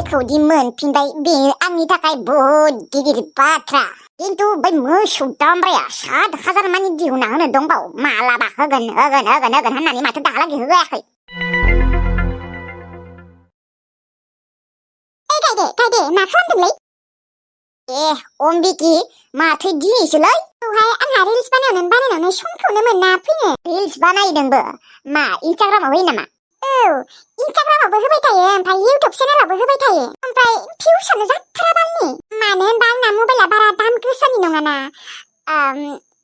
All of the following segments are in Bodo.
आंखौ दि मोनफिनबाय बेयो आंनि थाखाय बहुद गिदिर बाथ्रा। खिन्थु बै मोसौ दामब्राया 7,000 मानि दिहुनना होनो दंबावो। मालाबा होगोन होननानै माथो दाहालागै होआखै। गायदे मा खालामदोंलै? अम्बिकी माथो दिनैसोलै? औहाय आंहा रिल्स बानायनानै समखौनो मोना फैनो। रिल्स बानायदोंबो? मा इन्स्टाग्रामाव होयो नामा? औ इन्स्टाग्रामावबो होबाय थायो, ओमफ्राय इउटुब चेनेलावबो होबाय थायो। ओमफ्राय भिउसआनो जाथारा बालनि। मानो होनबा आंना मबाइला बारा दाम गोसानि नङाना,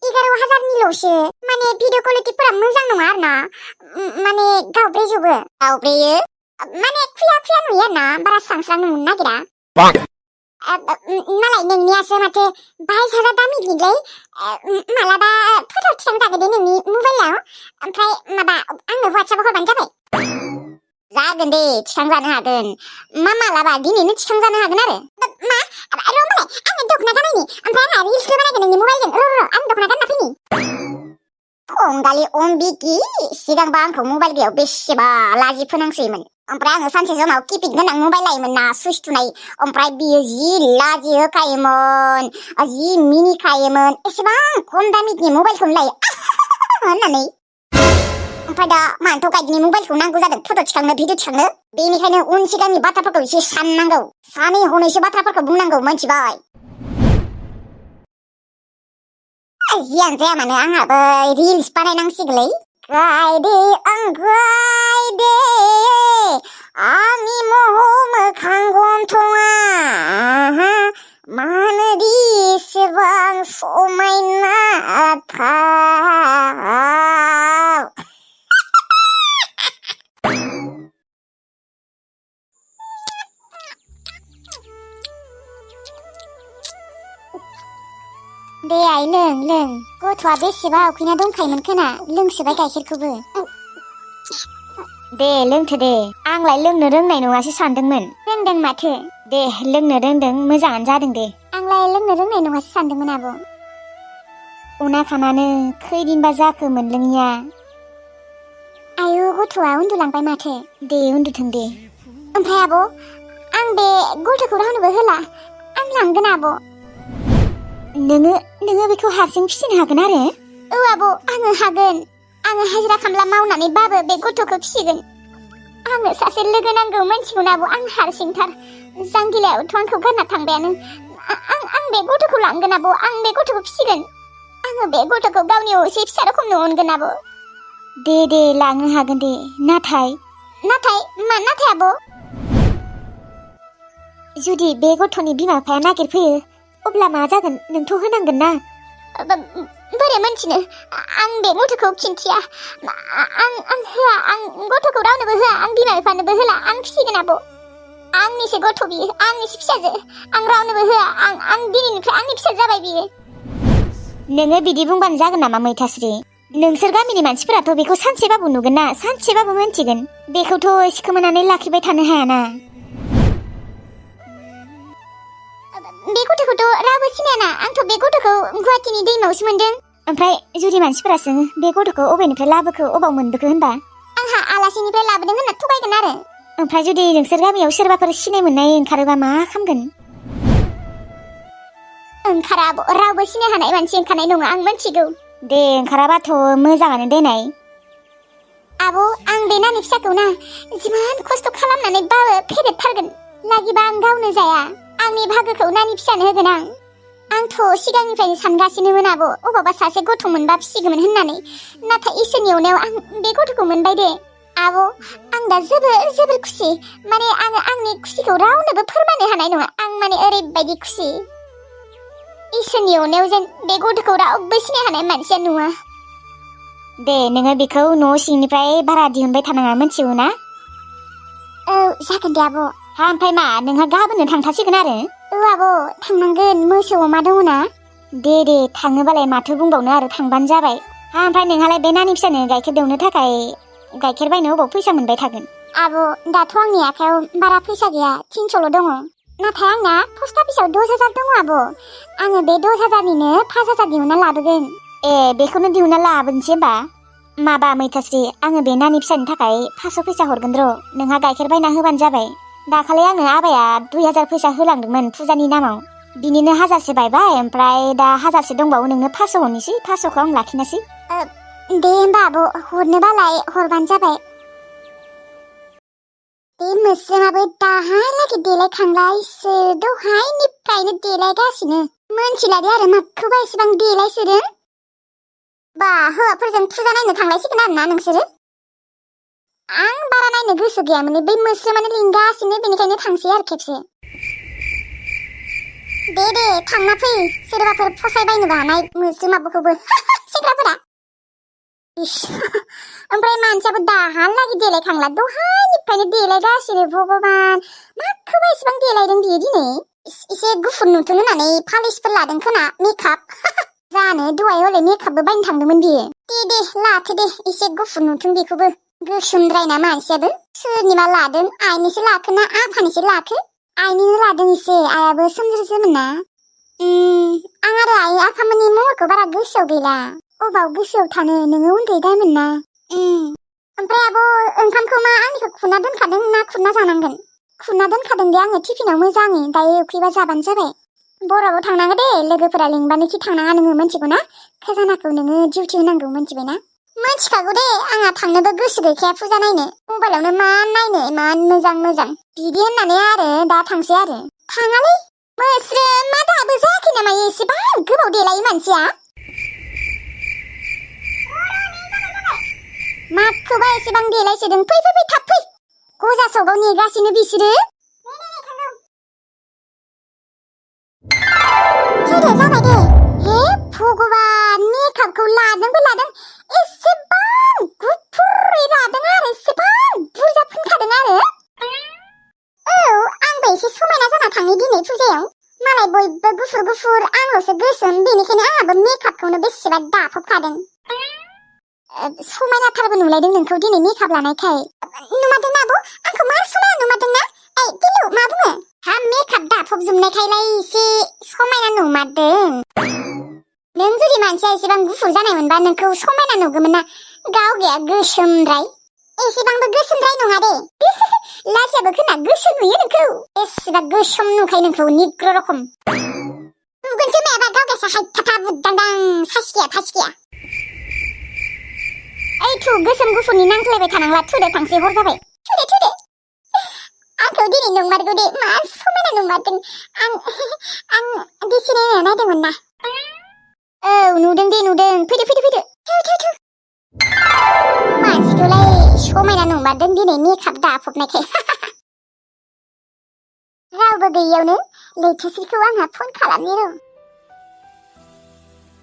11,000निल'सो। माने भिडिअ क्वालिटिफोरा मोजां नङा आरो ना, माने गावब्रेजोबो। गावब्रेयो? माने खुया नुयो आरो ना, बारा स्रां नुनो नागिरा। मालाय नोंनियासो माथो 22,000 दामिनिलै। मालाबा फट' थिखांजागोन दे नोंनि मबाइलाव, ओमफ्राय माबा आंनो WhatsAppआव हरबानो जाबाय। जागोन दे, थिखांजानो हागोन। मालाबा दिनैनो थिखांजानो हागोन आरो। मा? र' होमबालाय आङो दख'ना गाननायनि, ओमफ्राय आंहा रिल्सबो बानायगोन नोंनि मबाइलजों। र' आं दख'ना गानना फैनि। फंगालि अम्बिकी, सिगांबा आंखौ मबाइल गैयाव बेसेबा लाजि फोनांसोयोमोन। ओमफ्राय आङो सानसे समाव किपिड गोनां मबाइल लायोमोन ना, सुइस थुनाय। ओमफ्राय बियो जि लाजि होखायोमोन, जि मिनिखायोमोन, एसेबां खम दामिनि मबाइलखौनो लायो होननानै। ओमफ्राय दा मानोथ' गाइडनि मबाइलखौ नांगौ जादों फट' थिखांनो, भिडिअ थिखांनो। बेनिखायनो उन सिगांनि बाथ्राफोरखौ एसे साननांगौ, सानै हनैसो बाथ्राफोरखौ बुंनांगौ, मोनथिबाय? जियानो जाया मानो आंहाबो रिल्स बानायनांसिगोनलै। गायदे आं गायदे आंनि मोखां गन्थङा मानोदि एसेबां समायना थार। दे आइ लों। गथ'आ बेसेबा उखैना दंखायोमोन खोना, लोंसोबाय गाइखेरखौबो। दे लोंथो दे, आंलाय लोंनो रोंनाय नङासो सानदोंमोन। रोंदों माथो। दे लोंनो रोंदों, मोजाङानो जादों दे। आंलाय लोंनो रोंनाय नङासो सानदोंमोन आब'। उनाखानानो खैदिनबा जाखो मोनलोङिया? आयु गथ'आ उन्दुलांबाय माथो। दे उन्दुथों दे। ओमफ्राय आब', आं बे गथ'खौ रावनोबो होला, आं लांगोन आब'। नोङो बेखौ हारसिं फिसिनो हागोन आरो? औ आब', आङो हागोन। आङो हाजिरा खामला मावनानैबाबो बे गथ'खौ फिसिगोन। आंनो सासे लोगो नांगौ, मोनथिगौना आब'? आं हारसिंथार। जांगिलायाबोथ' आंखौ गारना थांबायानो। आं बे गथ'खौ लांगोन आब', आं बे गथ'खौ फिसिगोन। आङो बे गथ'खौ गावनि असे फिसा रखमनो अनगोन आब'। दे लांनो हागोन दे। नाथाय मा नाथाय आब'? जुदि बे गथ'नि बिमा बिफाया नागिरफैयो अब्ला मा जागोन? नोंथ' होनांगोन ना। बोरै मोनथिनो? आं बे गथ'खौ खिन्थिया। आं होआ, आं गथ'खौ रावनोबो होआ, आं बिमा बिफानोबो होला, आं फिसिगोन आब'। आंनिसो गथ' बियो, आंनिसो फिसाजो, आं रावनोबो होआ। आं दिनैनिफ्राय आंनि फिसा जाबाय बियो। नोङो बिदि बुंबानो जागोन नामा मैथास्रि? नोंसोर गामिनि मानसिफोराथ' बेखौ सानसेबाबो नुगोन ना, सानसेबाबो मोनथिगोन। बेखौथ' सिखोमानानै लाखिबाय थानो हायाना। बे गथ'खौथ' रावबो सिनायाना, आंथ' बे गथ'खौ गुवाहाटीनि दैमायावसो मोनदों। ओमफ्राय जुदि मानसिफोरा सोङो बे गथ'खौ अबेनिफ्राय लाबोखो, अबाव मोनबोखो होनबा? आंहा आलासिनिफ्राय लाबोदों होनना थगायगोन आरो। ओमफ्राय जुदि नोंसोर गामियाव सोरबाफोर सिनाय मोननाय ओंखारोबा मा खालामगोन? ओंखारा आब', रावबो सिनाय हानाय मानसि ओंखारनाय नङा, आं मोनथिगौ। दे ओंखाराबाथ' मोजाङानो देनाय। आब', आं बे नानि फिसाखौ ना जिमान खस्थ' खालामनानैबाबो फेदेरथारगोन। लागिबा आं गावनो जाया, आंनि भागोखौ नानि फिसानो होगोन आं। आंथ' सिगांनिफ्रायनो सानगासिनोमोन आब', अबावबा सासे गथ' मोनबा फिसिगौमोन होननानै। नाथाय इसोरनि अननायाव आं बे गथ'खौ मोनबाय दे। आब', आं दा जोबोर खुसि। माने आङो आंनि खुसिखौ रावनोबो फोरमायनो हानाय नङा। आं माने ओरैबायदि खुसि। इसोरनि अननायाव जेन बे गथ'खौ रावबो सिनाय हानाय मानसिया नुवा। दे नोङो बेखौ न' सिंनिफ्राय बारा दिहुनबाय थानाङा, मोनथिगौ ना? औ जागोन दे आब'। ओमफ्राय मा नोंहा गाबोननो थांथारसिगोन आरो? औ आब', थांनांगोन, मोसौ अमा दङ ना। दे थाङोबालाय माथो बुंबावनो आरो, थांबानो जाबाय। ओमफ्राय नोंहालाय बे नानि फिसानो गाइखेर दौनो थाखाय गाइखेर बायनो अबाव फैसा मोनबाय थागोन? आब', दाथ' आंनि आखायाव बारा फैसा गैया, 300ल' दङ। नाथाय आंना पस्ट अफिसाव 10,000 दङ आब'। आङो बे 10,000निनो 5,000 दिहुनना लाबोगोन। बेखौनो दिहुनना लाबोनोसै होमबा। माबा मैथास्रि, आङो बे नानि फिसानि थाखाय 500 फैसा हरगोन र', नोंहा गाइखेर बायना होबानो जाबाय। दाखालि आंनो आबाया 2000 फैसा होलांदोंमोन फुजानि नामाव बिनिनो 1000सो बायबाय ओमफ्राय दा 1000सो दंबावो नोंनो 500 हरनोसै 500खौ आं लाखिनोसै दे होमबा आब' हरनोबालाय हरबानो जाबाय बे मोस्रोमाबो दाहालागै देलायखांला इसोर दहायनिफ्रायनो देलायगासिनो मोनथिलादे आरो माखौबा एसेबां देलायसोदों बा हौवाफोरजों फुजा नायनो थांलायसिगोन आरोना नोंसोरो आं बारा नायनो गोसो गैयामोन बै मोस्रोमानो लिंगासिनो बेनिखायनो थांसै आरो खेबसे दे थांना फै सोरबाफोर फसायबायनोबो हानाय मोस्रोमाबोखौबो सेंग्राफोरा इस ओमफ्राय मानसियाबो दाहालागै देलायखांला दहायनिफ्रायनो देलायगासिनो भगबान माखौबा एसेबां देलायदों बियो दिनै एसे गुफुर नुथों होननानै पालिसफोर लादों खोना मेकआप जानो दहाय हले मेकआपबो बायनो थांदोंमोन बियो दे लाथो दे एसे गुफुर नुथों बेखौबो गोसोमद्रायना मानसियाबो सोरनिबा लादों आइनिसो लाखो ना आफानिसो लाखो आइनिनो लादों एसे आइयाबो सोमज्रोजोमोन ना आं आरो आइ आफामोननि महरखौ बारा गोसोआव गैला अबाव गोसोआव थानो नोङो उन्दैद्रायमोन ना ओमफ्राय आब' ओंखामखौ मा आंनिखौ खुरना दोनखादों ना खुरना जानांगोन खुरना दोनखादों दे आङो टिफिनाव मोजाङै दायो उखैबा जाबानो जाबाय बरावबो थांनांगौ दे लोगोफोरा लिंबानोखि थांनाङा नोङो मिथिगौ ना खजानाखौ नोङो डिउटि होनांगौ मिथिबाय ना मिथिखागौ दे आंहा थांनोबो गोसो गैखाया फुजा नायनो मबाइलावनो मा नायनो इमान मोजां बिदि होननानै आरो दा थांसै आरो थाङालै मोस्रोमा दाबो जायाखै नामा एसेबां गोबाव देलायो मानसिया माखौबा एसेबां देलायसोदों फै थाब फै गजा सगाव नेगासिनो बिसोरो जाबाय दे हे भगबान मेकआपखौ लादों एसेबां गुफुरै लादों आरो एसेबां बुरजा फुनखादों आरो आंबो एसे समायना जाना थाङो दिनै फुजायाव मालाय बयबो गुफुर आंल'सो गोसोम बेनिखायनो आंहाबो मेकआपखौनो बेसेबा दाफबखादों समायनाथारबो नुलायदों नोंखौ दिनै मेकआप लानायखाय नुमारदों ना आब' आंखौ मार समायना नुमारदों ना दिलु मा बुङो हा मेकआप दाफबजोबनायखायलाय एसे समायना नुमारदों नों जुदि मानसिया एसेबां गुफुर जानायमोनबा नोंखौ समायना नुगौमोन ना गावगाया गोसोमद्राय एसेबांबो गोसोमद्राय नङा दे लाजियाबो खोना गोसोम नुयो नोंखौ एसेबा गोसोम नुखायो नोंखौ निग्र रखम नुगोनसो मायाबा गावगायसा हायथाथा बुद्दांदां फासिखिया थु गोसोम गुफुरनि नांज्लायबाय थानांला थुदो थांसै हर जाबाय थुदो आंखौ दिनै नंमारगौ दे मा समायना नुमारदों आं दिसिनायना नायदोंमोन ना नुदों दे फैदो थु मानसिखौलाय समायना नुमारदों दिनै मेकआप दाफबनायखाय रावबो गैयियावनो लैथोस्रिखौ आंहा फन खालामनि र'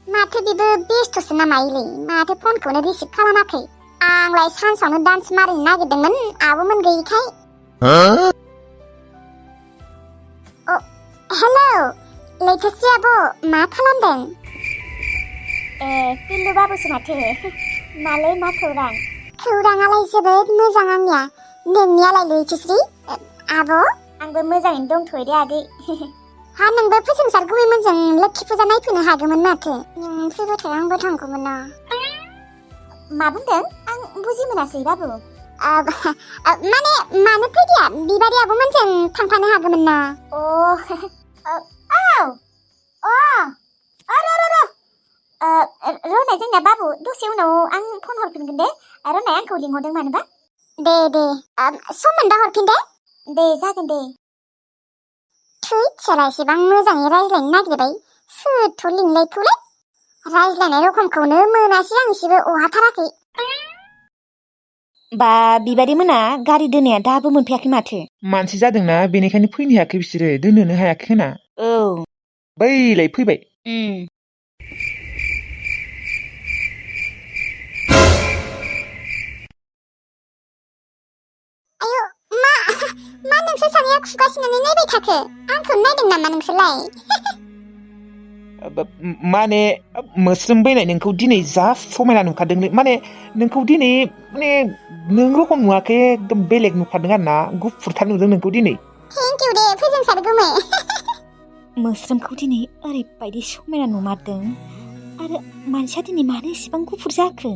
माथो बेबो बेस्थ'सो नामायोलै माथो फनखौनो रिसिभ खालामाखै आंलाय सानसावनो डान्स मारिनो नागिरदोंमोन आब'मोन गैयिखाय हेलौ लैथोस्रि आब' मा खालामदों पिल्लु बाबुसो माथो मालै मा खौराङालाय जोबोद मोजां आंनिया नोंनियालाय लैथोस्रि आब' आंबो मोजाङैनो दंथ'यो दे आगै हा नोंबो फोजोंसार गुमैमोनजों लोखि फुजा नायफैनो हागौमोन माथो नों फैबाथाय आंबो थांगौमोन ना मा बुंदों आं बुजि मोनासै बाबु माने मानो फैदिया बिबारि आब'मोनजों थांफानो हागौमोन ना रनाय जोंना बाबु दसे उनाव आं फन हरफिनगोन दे रनाय आंखौ लिंहरदों मानोबा दे सम मोनबा हरफिन दे जागोन दे सोरहा एसेबां मोजाङै रायज्लायनो नागिरबाय सोरथ' लिंलायखौलाय रायज्लायनाय रखमखौनो मोनासै आं एसेबो अहाथाराखै बा बिबारि मोना गारि दोननाया दाबो मोनफैयाखै माथो मानसि जादोंना बेनिखायनो फैनो हायाखै बिसोरो दोननोनो हायाखै खोना बैलाय फैबाय मा नोंसोर सानैया खुगासिनानै नायबाय थाखो आंखौ नायदों नामा नोंसोरलाय माने मोस्रोम बैनाय नोंखौ दिनै जा समायना नुखादों माने नोंखौ दिनै माने नों रखम नुवाखै एकदम बेलेग नुखादों आरो ना गुफुरथार नुदों नोंखौ दिनै थेंक इउ दे फोजोंसार गुमै मोस्रोमखौ दिनै ओरैबायदि समायना नुमारदों आरो मानसिया दिनै मानो एसेबां गुफुर जाखो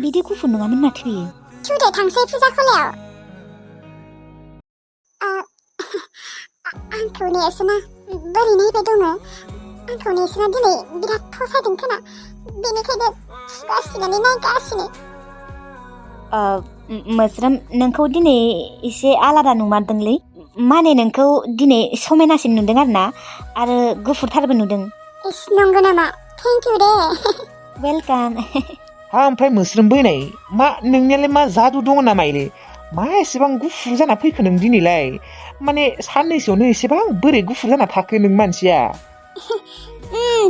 बिदि गुफुर नङामोन माथो बियो थुदे थांसै फुजा खोलायाव आंखौ नेसोना बोरै नायबाय दङ आंखौ नेसोना दिनै बिराद फसायदों खोना बेनिखायनो खुगा सिनानै नायगासिनो मोस्रोम नोंखौ दिनै एसे आलादा नुमारदोंलै माने नोंखौ दिनै समायनासिन नुदों आरो गुफुरथारबो नुदों इस नंगौ नामा थेंक इउ दे वेलकाम हा ओमफ्राय मोस्रोम बैनाय मा नोंनियालाय मा जादु दङ नामा इले मा एसेबां गुफुर जाना फैखो नों दिनैलाय माने साननैसोआवनो एसेबां बोरै गुफुर जाना थाखो नों मानसिया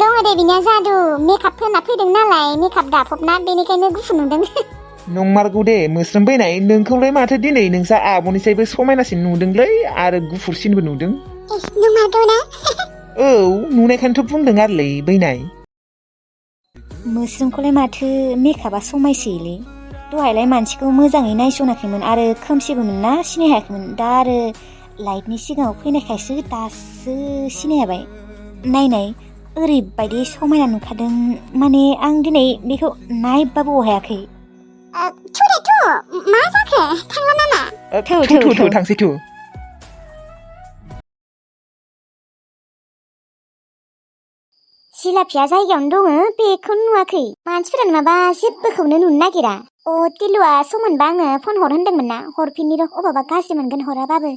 दङ दे बिनिया जादु मेकआप फोनना फैदों नालाय मेकआप दाफबना बेनिखायनो गुफुर नुदों नंमारगौ दे मोस्रोम बैनाय नोंखौलाय माथो दिनै नोंसा आब'निसायबो समायनासिन नुदोंलै आरो गुफुरसिनबो नुदों नंमारगौ ना औ नुनायखायनोथ' बुंदों आरोलै बैनाय मोस्रोमखौलाय माथो मेकआपआ समायसोयोलै दहायलाय मानसिखौ मोजाङै नायसनाखैमोन आरो खोमसिबोमोन ना सिनाय हायाखैमोन दा आरो लाइटनि सिगाङाव फैनायखायसो दासो सिनाय हाबाय नायनाय ओरैबायदि समायना नुखादों माने आं दिनै बेखौ नायबाबो हायाखै थुदे मा जाखो थांला नामा थौ थांसै थौ जिलापिया जायगायावनो दङ बेखौनो नुवाखै मानसिफोरा माबा जेबोखौनो नुनो नागिरा टिलुआ सम मोनबा आङो फन हर होनदोंमोन ना हरफिननि र' अबावबा गाज्रि मोनगोन हराबाबो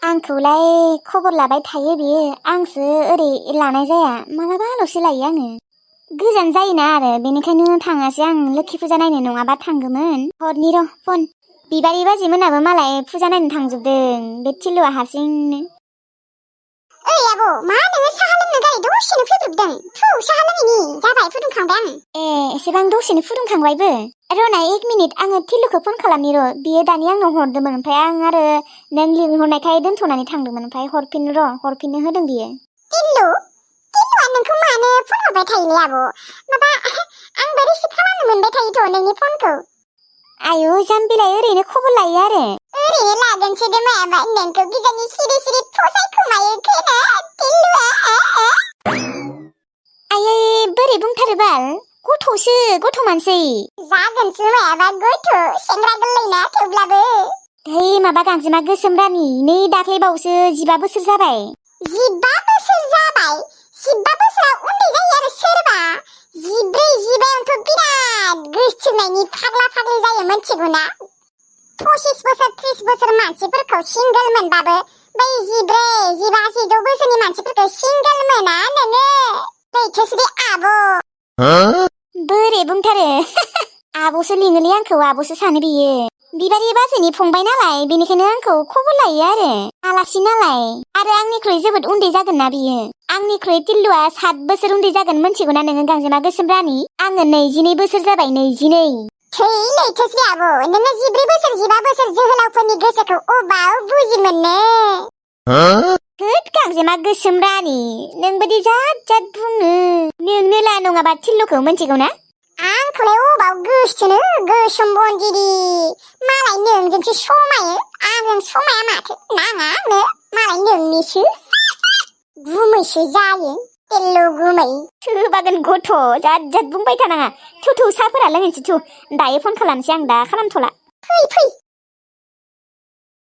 आंखौलाय खबर लाबाय थायो बियो आंसो ओरै लानाय जाया मालाबाल'सो लायो आङो गोजान जायोना आरो बेनिखायनो थाङासै आं लोखि फुजा नायनो नङाबा थांगौमोन हरनि र' फन बिबारि बाजैमोनाबो मालाय फुजा नायनो थांजोबदों बे टिलुआ हारसिंनो ओइ आब' मा नोङो साहा लोंनो गारि दसेनो फैब्रबदों थौ साहा लोङैनि जाबाय फुदुंखांबाय आं एसेबां दसेनो फुदुंखांबायबो र'नाय 1 मिनिट आङो टिलुखौ फन खालामनि र' बियो दानि आंनाव हरदोंमोन ओमफ्राय आं आरो नों लिंहरनायखाय दोनथ'नानै थांदोंमोन ओमफ्राय हरफिननो होदों बियो टिलुआ नोंखौ मानो फन हरबाय थायोलै आब' माबा आंबो रिसिभ खालामनो मोनबाय थायोथ' नोंनि फनखौ आयु जाम्बिलाय ओरैनो खबर लायो आरो ओरैनो लागोनसो दे मायाबा नोंखौ गिजानि सिरि सिरि फसायखोमायो खोना टिलुआ आयै बोरै बुंथारो बाल गथ' मानसै जागोनसो मायाबा गथ' सेंग्रा गोरलैना थेवब्लाबो है माबा गांजेमा गोसोम रानि नै दाख्लैबावसो 15 बोसोर जाबाय 15 बोसोर जाबाय 15 बोसोरा उन्दै जायो आरो सोरबा 14 15 बिराद गोसोनायनि फाग्ला फाग्लि जायो मोनथिगौना 25 बोसोर 30 बोसोर मानसिफोरखौ सिंगोल मोनबाबो बै 14 15 16 बोसोरनि मानसिफोरखौ सिंगोल मोना नोङो लैथोसोदे आब' बोरै बुंथारो आब'सो लिङोलै आंखौ आब'सो सानो बियो बिबारि बाजैनि फंबाय नालाय बेनिखायनो आंखौ खबर लायो आरो आलासि नालाय आरो आंनिख्रुइ जोबोद उन्दै जागोन ना बियो आंनिख्रुइ टिल्लुआ 7 बोसोर उन्दै जागोन मोनथिगौना नोङो गांजेमा गोसोम रानि आङो 22 बोसोर जाबाय 22 थै लैथोसै आब' नोङो 14 बोसोर 15 बोसोर जोहोलावफोरनि गोसोखौ अबाव बुजि मोननो होद गांजेमा गोसोम रानि नोंबादि जाद बुङो नोंनो ला नङाबा टिल्लुखौ मोनथिगौना आंखौलाय अबाव गोसोनो गोसोम बनजिरि मालाय नोंजोंसो समायो आंजों समाया माथो नाङा आंनो मालाय नोंनिसो गुमैसो जायो टिल्लु गुमै सोबागोन गथ' जाद बुंबाय थानाङा थु साफोरा लोंनोसै थु दायो फन खालामसै आं दा खालामथ'ला फै